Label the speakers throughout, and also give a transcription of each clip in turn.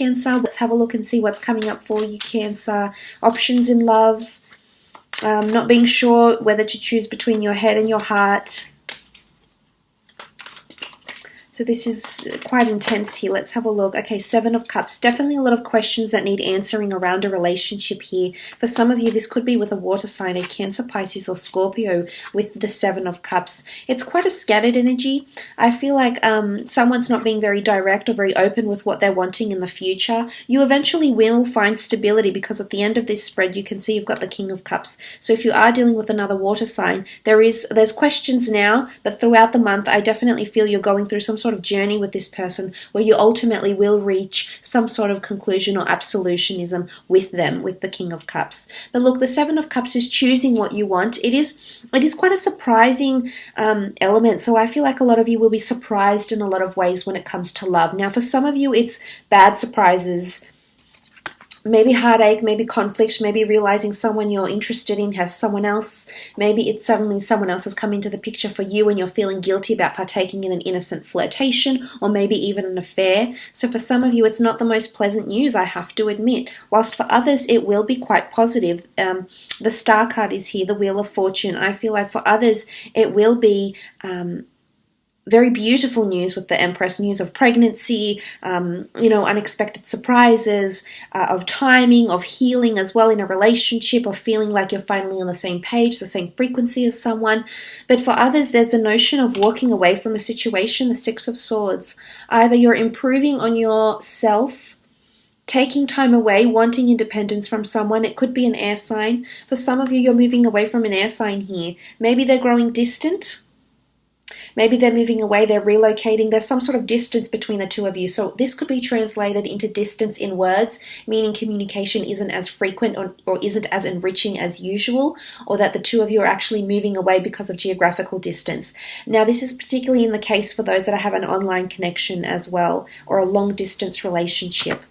Speaker 1: Cancer. Let's have a look and see what's coming up for you, Cancer. Options in love. Not being sure whether to choose between your head and your heart. So this is quite intense here. Let's have a look. Okay, Seven of Cups. Definitely a lot of questions that need answering around a relationship here. For some of you, this could be with a water sign, a Cancer, Pisces, or Scorpio with the Seven of Cups. It's quite a scattered energy. I feel like someone's not being very direct or very open with what they're wanting in the future. You eventually will find stability because at the end of this spread, you can see you've got the King of Cups. So if you are dealing with another water sign, there's questions now, but throughout the month, I definitely feel you're going through some sort of journey with this person where you ultimately will reach some sort of conclusion or absolutionism with them, with the King of Cups. But look, the Seven of Cups is choosing what you want. It is quite a surprising element. So I feel like a lot of you will be surprised in a lot of ways when it comes to love. Now, for some of you, it's bad surprises. Maybe heartache, maybe conflict, maybe realizing someone you're interested in has someone else. Maybe it's suddenly someone else has come into the picture for you and you're feeling guilty about partaking in an innocent flirtation or maybe even an affair. So for some of you, it's not the most pleasant news, I have to admit. Whilst for others, it will be quite positive. The Star card is here, the Wheel of Fortune. I feel like for others, it will be very beautiful news with the Empress, news of pregnancy, unexpected surprises, of timing, of healing as well in a relationship, of feeling like you're finally on the same page, the same frequency as someone. But for others, there's the notion of walking away from a situation, the Six of Swords. Either you're improving on yourself, taking time away, wanting independence from someone. It could be an air sign. For some of you, you're moving away from an air sign here. Maybe they're growing distant. Maybe they're moving away, they're relocating. There's some sort of distance between the two of you. So this could be translated into distance in words, meaning communication isn't as frequent or isn't as enriching as usual, or that the two of you are actually moving away because of geographical distance. Now, this is particularly in the case for those that have an online connection as well, or a long distance relationship.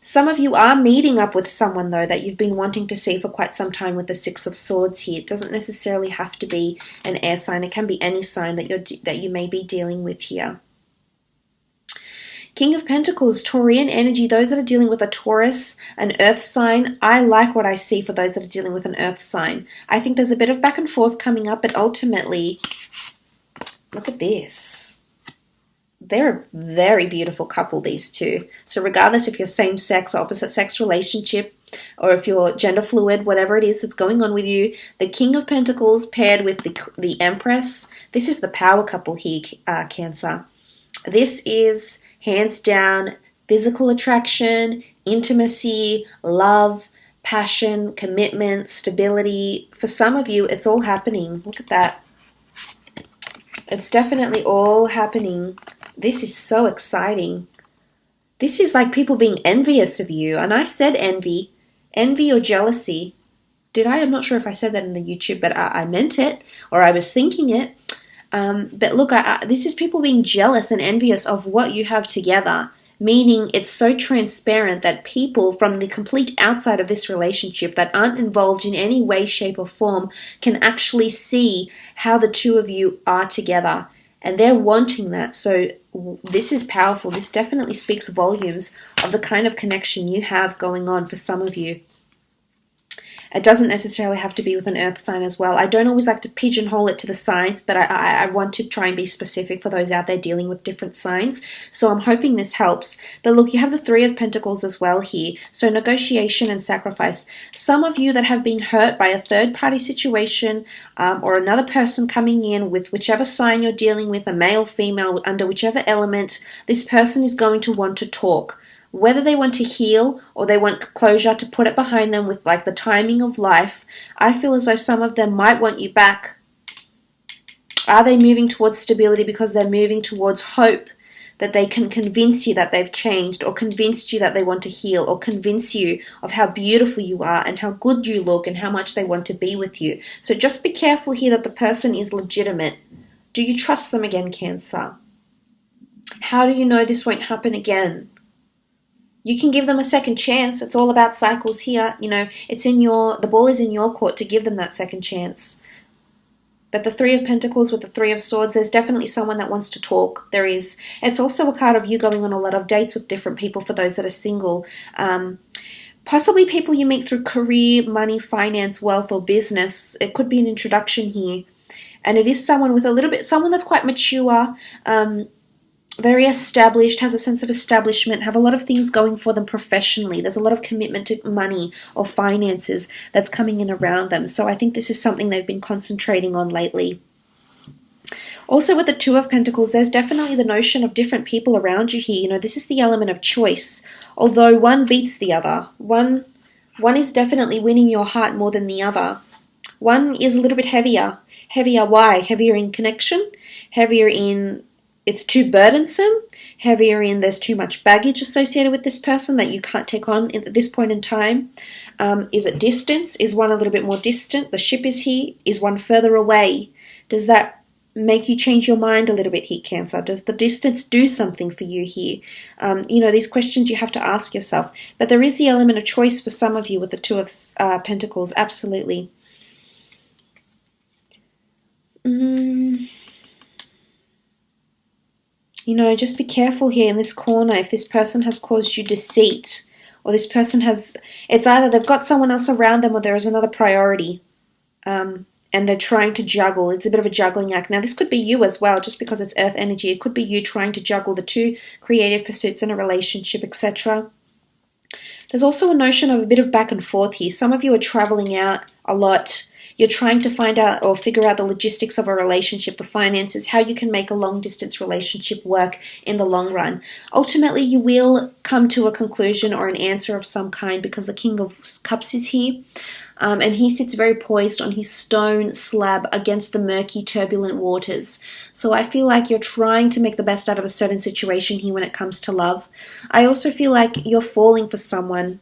Speaker 1: Some of you are meeting up with someone, though, that you've been wanting to see for quite some time with the Six of Swords here. It doesn't necessarily have to be an air sign. It can be any sign that you may be dealing with here. King of Pentacles, Taurian energy, those that are dealing with a Taurus, an earth sign. I like what I see for those that are dealing with an earth sign. I think there's a bit of back and forth coming up, but ultimately, look at this. They're a very beautiful couple, these two. So regardless if you're same-sex, opposite-sex relationship, or if you're gender fluid, whatever it is that's going on with you, the King of Pentacles paired with the Empress, this is the power couple here, Cancer. This is, hands down, physical attraction, intimacy, love, passion, commitment, stability. For some of you, it's all happening. Look at that. It's definitely all happening. This is so exciting. This is like people being envious of you. And I said envy or jealousy. Did I? I'm not sure if I said that in the YouTube, but I meant it, or I was thinking it. But look, this is people being jealous and envious of what you have together, meaning it's so transparent that people from the complete outside of this relationship that aren't involved in any way, shape, or form can actually see how the two of you are together. And they're wanting that. So this is powerful. This definitely speaks volumes of the kind of connection you have going on for some of you. It doesn't necessarily have to be with an earth sign as well. I don't always like to pigeonhole it to the signs, but I want to try and be specific for those out there dealing with different signs. So I'm hoping this helps. But look, you have the Three of Pentacles as well here. So negotiation and sacrifice. Some of you that have been hurt by a third-party situation or another person coming in with whichever sign you're dealing with, a male, female, under whichever element, this person is going to want to talk. Whether they want to heal or they want closure to put it behind them with like the timing of life, I feel as though some of them might want you back. Are they moving towards stability because they're moving towards hope that they can convince you that they've changed, or convince you that they want to heal, or convince you of how beautiful you are and how good you look and how much they want to be with you? So just be careful here that the person is legitimate. Do you trust them again, Cancer? How do you know this won't happen again? You can give them a second chance. It's all about cycles here. You know, the ball is in your court to give them that second chance. But the Three of Pentacles with the Three of Swords, there's definitely someone that wants to talk. There is. It's also a card of you going on a lot of dates with different people for those that are single. Possibly people you meet through career, money, finance, wealth, or business. It could be an introduction here. And it is someone with someone that's quite mature, very established, has a sense of establishment, have a lot of things going for them professionally. There's a lot of commitment to money or finances that's coming in around them. So I think this is something they've been concentrating on lately. Also with the Two of Pentacles, there's definitely the notion of different people around you here. This is the element of choice. Although one beats the other. One is definitely winning your heart more than the other. One is a little bit heavier. Heavier why? Heavier in connection. Heavier in it's too burdensome. Heavier in there's too much baggage associated with this person that you can't take on at this point in time. Is it distance? Is one a little bit more distant? The ship is here. Is one further away? Does that make you change your mind a little bit here, Cancer? Does the distance do something for you here? These questions you have to ask yourself. But there is the element of choice for some of you with the Two of Pentacles, absolutely. Just be careful here in this corner if this person has caused you deceit, or this person it's either they've got someone else around them or there is another priority. And they're trying to juggle. It's a bit of a juggling act. Now, this could be you as well, just because it's earth energy. It could be you trying to juggle the two creative pursuits in a relationship, etc. There's also a notion of a bit of back and forth here. Some of you are traveling out a lot. You're trying to find out or figure out the logistics of a relationship, the finances, how you can make a long-distance relationship work in the long run. Ultimately, you will come to a conclusion or an answer of some kind because the King of Cups is here. And he sits very poised on his stone slab against the murky, turbulent waters. So I feel like you're trying to make the best out of a certain situation here when it comes to love. I also feel like you're falling for someone.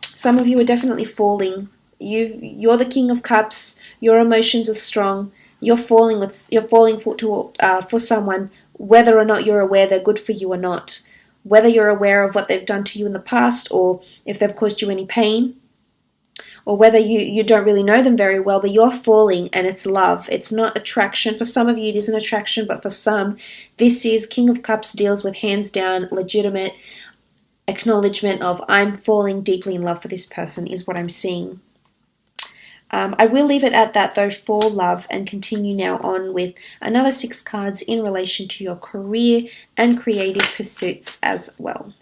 Speaker 1: Some of you are definitely falling. You're the King of Cups. Your emotions are strong. You're falling for someone, whether or not you're aware they're good for you or not. Whether you're aware of what they've done to you in the past, or if they've caused you any pain, or whether you don't really know them very well, but you're falling and it's love. It's not attraction. For some of you, it is an attraction, but for some, this is King of Cups deals with hands down, legitimate acknowledgement of I'm falling deeply in love for this person is what I'm seeing. I will leave it at that though for love and continue now on with another 6 cards in relation to your career and creative pursuits as well.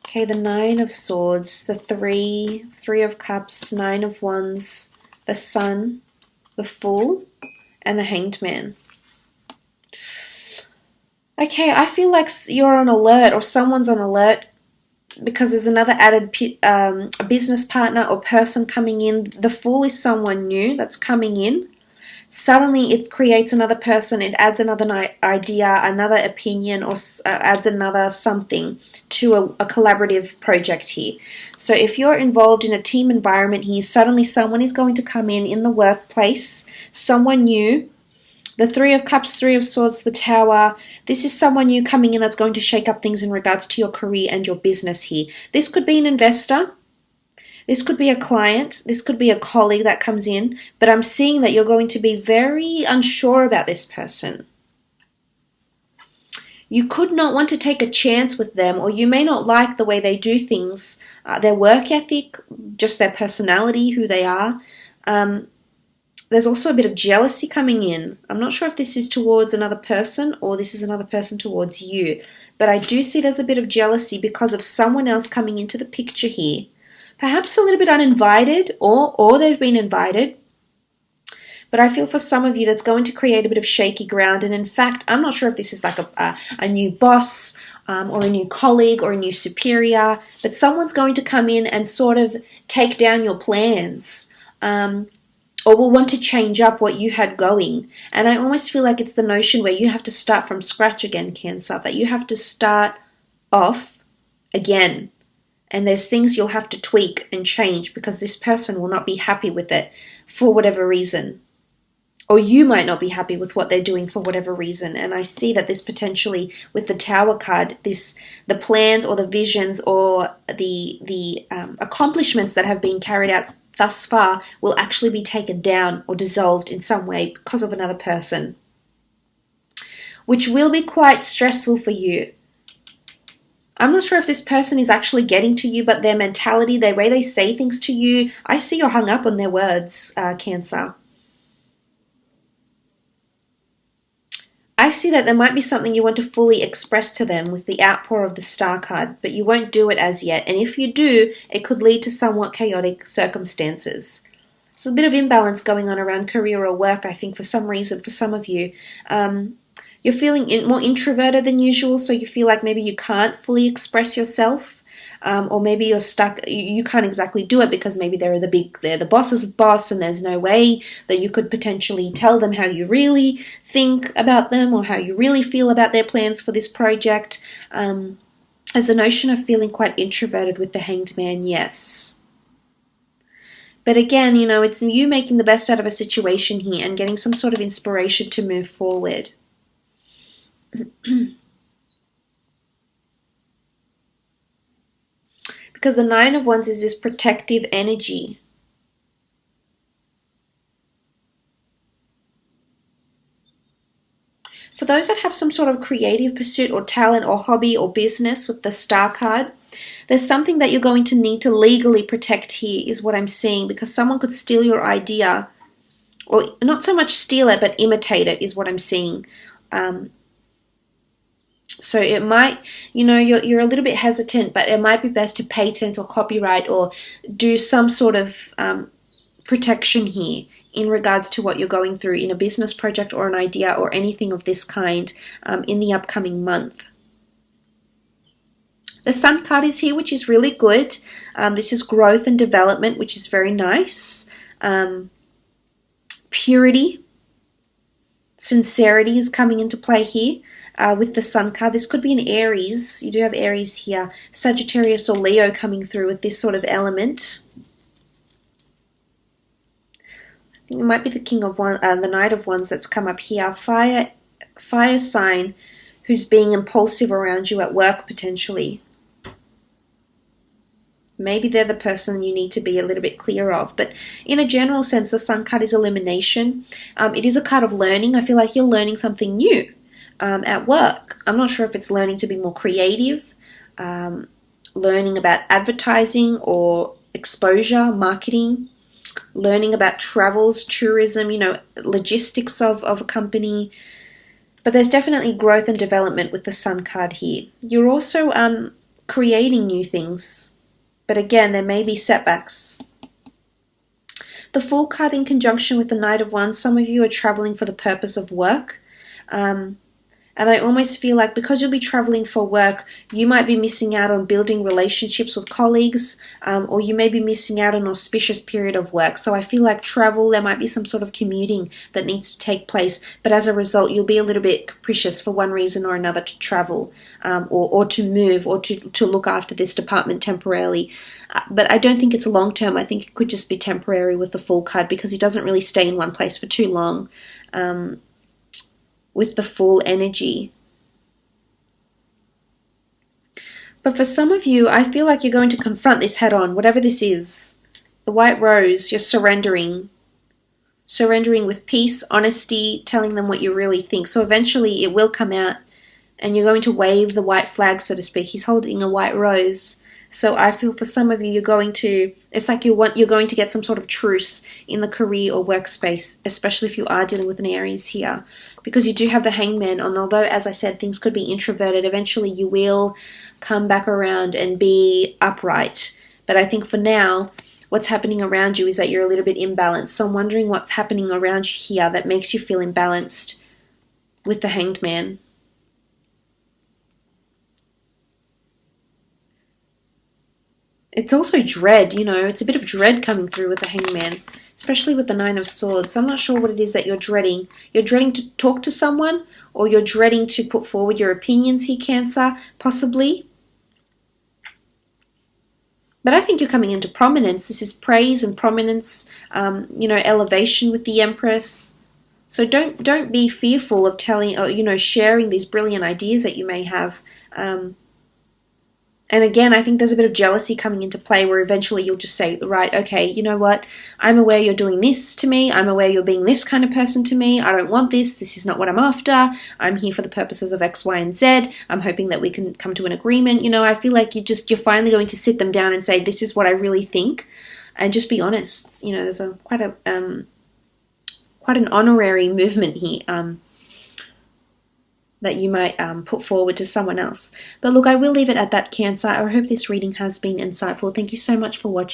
Speaker 1: Okay, the 9 of Swords, the 3 of Cups, 9 of Wands, the Sun, the Fool, and the Hanged Man. Okay, I feel like you're on alert or someone's on alert because there's another added business partner or person coming in. The Fool is someone new that's coming in. Suddenly it creates another person, it adds another idea, another opinion, or adds another something to a collaborative project here. So if you're involved in a team environment here, suddenly someone is going to come in the workplace, someone new. The 3 of Cups, 3 of Swords, the Tower. This is someone new coming in that's going to shake up things in regards to your career and your business here. This could be an investor. This could be a client. This could be a colleague that comes in. But I'm seeing that you're going to be very unsure about this person. You could not want to take a chance with them, or you may not like the way they do things, their work ethic, just their personality, who they are. There's also a bit of jealousy coming in. I'm not sure if this is towards another person or this is another person towards you. But I do see there's a bit of jealousy because of someone else coming into the picture here. Perhaps a little bit uninvited or they've been invited. But I feel for some of you that's going to create a bit of shaky ground. And in fact, I'm not sure if this is like a new boss or a new colleague or a new superior. But someone's going to come in and sort of take down your plans. Or will want to change up what you had going. And I almost feel like it's the notion where you have to start from scratch again, Cancer. That you have to start off again. And there's things you'll have to tweak and change because this person will not be happy with it for whatever reason. or you might not be happy with what they're doing for whatever reason. And I see that this potentially, with the Tower card, the plans or the visions or the accomplishments that have been carried out thus far will actually be taken down or dissolved in some way because of another person, which will be quite stressful for you. I'm not sure if this person is actually getting to you, but their mentality, the way they say things to you, I see you're hung up on their words, Cancer. I see that there might be something you want to fully express to them with the outpour of the Star card, but you won't do it as yet. And if you do, it could lead to somewhat chaotic circumstances. There's a bit of imbalance going on around career or work, I think, for some reason, for some of you. You're feeling more introverted than usual, so you feel like maybe you can't fully express yourself. Or maybe you're stuck, you can't exactly do it because maybe they're the boss's boss and there's no way that you could potentially tell them how you really think about them or how you really feel about their plans for this project. There's a notion of feeling quite introverted with the Hanged Man, yes. But again, it's you making the best out of a situation here and getting some sort of inspiration to move forward. Because the Nine of Wands is this protective energy. For those that have some sort of creative pursuit or talent or hobby or business with the Star card, there's something that you're going to need to legally protect here, is what I'm seeing, because someone could steal your idea, or not so much steal it, but imitate it, is what I'm seeing. So it might, you're a little bit hesitant, but it might be best to patent or copyright or do some sort of protection here in regards to what you're going through in a business project or an idea or anything of this kind in the upcoming month. The Sun card is here, which is really good. This is growth and development, which is very nice. Purity, sincerity is coming into play here. With the Sun card, this could be an Aries. You do have Aries here. Sagittarius or Leo coming through with this sort of element. I think it might be the the Knight of Wands that's come up here. Fire sign who's being impulsive around you at work potentially. Maybe they're the person you need to be a little bit clear of. But in a general sense, the Sun card is illumination. It is a card of learning. I feel like you're learning something new. At work. I'm not sure if it's learning to be more creative, learning about advertising or exposure, marketing, learning about travels, tourism, logistics of a company. But there's definitely growth and development with the Sun card here. You're also creating new things, but again, there may be setbacks. The Fool card in conjunction with the Knight of Wands, some of you are traveling for the purpose of work. And I almost feel like because you'll be traveling for work, you might be missing out on building relationships with colleagues, or you may be missing out on an auspicious period of work. So I feel like travel, there might be some sort of commuting that needs to take place, but as a result, you'll be a little bit capricious for one reason or another to travel, or to move, or to look after this department temporarily. But I don't think it's long term. I think it could just be temporary with the Fool card, because he doesn't really stay in one place for too long. With the Fool energy. But for some of you, I feel like you're going to confront this head on, whatever this is. The White Rose, you're surrendering. Surrendering with peace, honesty, telling them what you really think. So eventually it will come out and you're going to wave the white flag, so to speak. He's holding a white rose. So I feel for some of you, it's like you're going to get some sort of truce in the career or workspace, especially if you are dealing with an Aries here, because you do have the Hangman on. Although, as I said, things could be introverted, eventually you will come back around and be upright. But I think for now, what's happening around you is that you're a little bit imbalanced. So I'm wondering what's happening around you here that makes you feel imbalanced with the Hanged Man. It's also dread, it's a bit of dread coming through with the Hangman, especially with the Nine of Swords. I'm not sure what it is that you're dreading. You're dreading to talk to someone, or you're dreading to put forward your opinions here, Cancer, possibly. But I think you're coming into prominence. This is praise and prominence, elevation with the Empress. So don't be fearful of telling, or sharing these brilliant ideas that you may have. And again, I think there's a bit of jealousy coming into play where eventually you'll just say, right, okay, you know what? I'm aware you're doing this to me. I'm aware you're being this kind of person to me. I don't want this. This is not what I'm after. I'm here for the purposes of X, Y, and Z. I'm hoping that we can come to an agreement. I feel like you're finally going to sit them down and say, this is what I really think, and just be honest. There's quite an honorary movement here. That you might put forward to someone else. But look, I will leave it at that, Cancer. I hope this reading has been insightful. Thank you so much for watching.